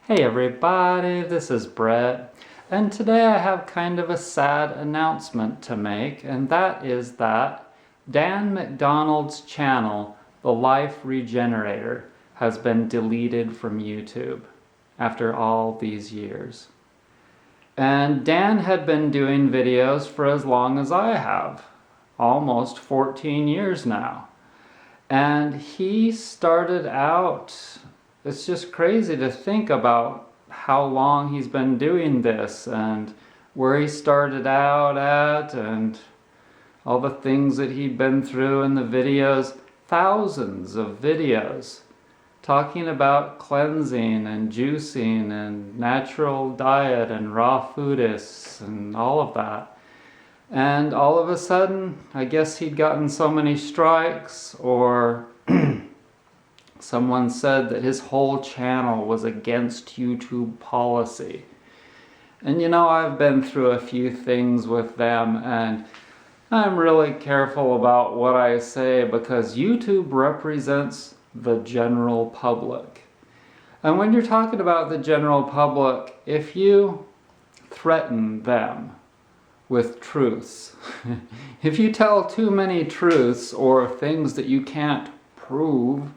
Hey everybody, this is Brett, and today I have kind of a sad announcement to make, and that is that Dan McDonald's channel, The Life Regenerator, has been deleted from YouTube after all these years. And Dan had been doing videos for as long as I have, almost 14 years now. And he started out, it's just crazy to think about how long he's been doing this and where he started out at and all the things that he'd been through in the videos, thousands of videos talking about cleansing and juicing and natural diet and raw foodists and all of that. And all of a sudden, I guess he'd gotten so many strikes, or someone said that his whole channel was against YouTube policy. And you know, I've been through a few things with them, and I'm really careful about what I say because YouTube represents the general public. And when you're talking about the general public, if you threaten them with truths, if you tell too many truths or things that you can't prove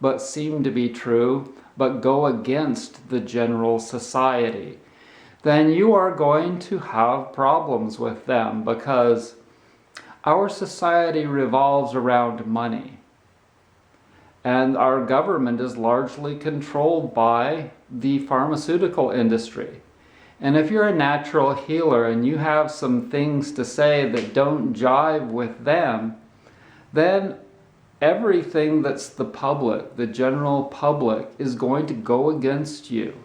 but seem to be true, but go against the general society, then you are going to have problems with them because our society revolves around money. And our government is largely controlled by the pharmaceutical industry. And if you're a natural healer and you have some things to say that don't jive with them, then everything that's the public, the general public, is going to go against you.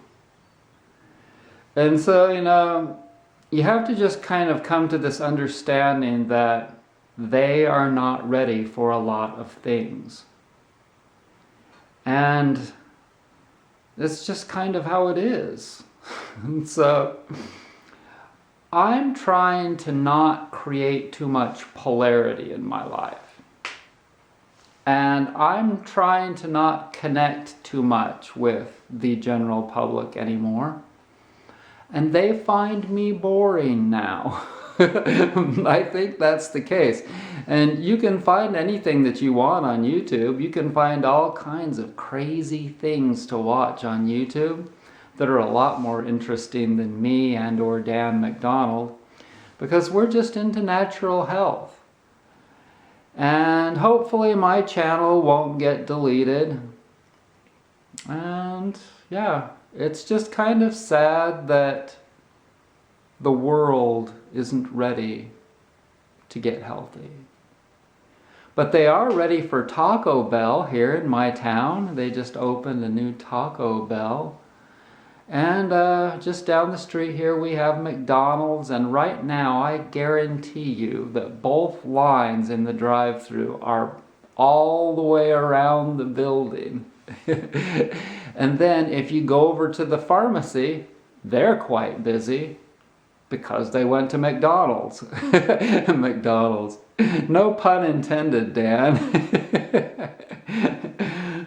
And so, you know, you have to just kind of come to this understanding that they are not ready for a lot of things. And it's just kind of how it is. So I'm trying to not create too much polarity in my life. And I'm trying to not connect too much with the general public anymore. And they find me boring now. I think that's the case. And you can find anything that you want on YouTube. You can find all kinds of crazy things to watch on YouTube that are a lot more interesting than me and or Dan McDonald, because we're just into natural health. And hopefully my channel won't get deleted. And yeah, it's just kind of sad that the world isn't ready to get healthy. But they are ready for Taco Bell here in my town. They just opened a new Taco Bell. And just down the street here we have McDonald's, and right now I guarantee you that both lines in the drive-thru are all the way around the building. And then if you go over to the pharmacy, they're quite busy because they went to McDonald's. McDonald's. No pun intended, Dan.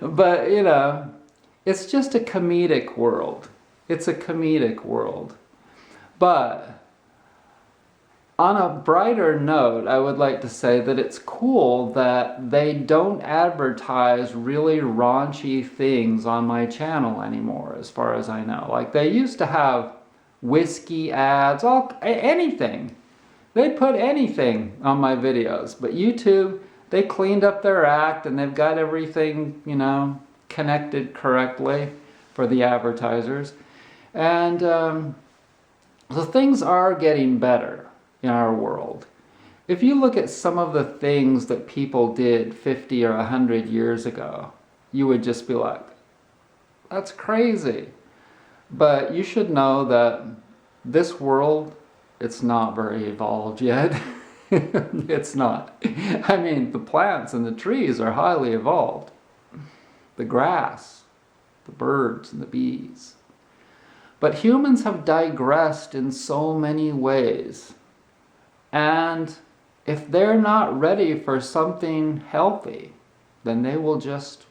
But, you know, it's just a comedic world. It's a comedic world. But on a brighter note, I would like to say that it's cool that they don't advertise really raunchy things on my channel anymore, as far as I know. Like, they used to have whiskey ads, anything. They'd put anything on my videos. But YouTube, they cleaned up their act and they've got everything, you know, connected correctly for the advertisers. And so things are getting better in our world. If you look at some of the things that people did 50 or 100 years ago, you would just be like, that's crazy. But you should know that this world, it's not very evolved yet. It's not. I mean, the plants and the trees are highly evolved. The grass, the birds and the bees. But humans have digressed in so many ways. And if they're not ready for something healthy, then they will just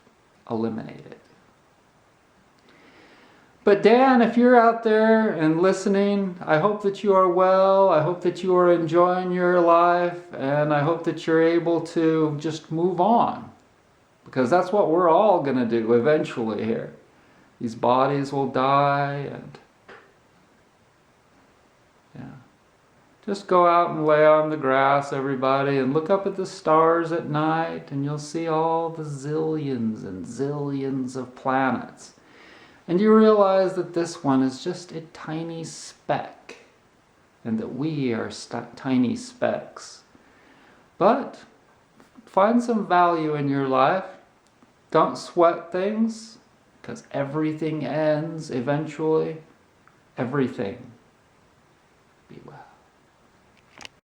eliminate it. But Dan, if you're out there and listening, I hope that you are well. I hope that you are enjoying your life, and I hope that you're able to just move on, because that's what we're all going to do eventually here. These bodies will die, and yeah. Just go out and lay on the grass, everybody, and look up at the stars at night, and you'll see all the zillions and zillions of planets. And you realize that this one is just a tiny speck, and that we are tiny specks. But find some value in your life. Don't sweat things, because everything ends eventually. Everything. Be well.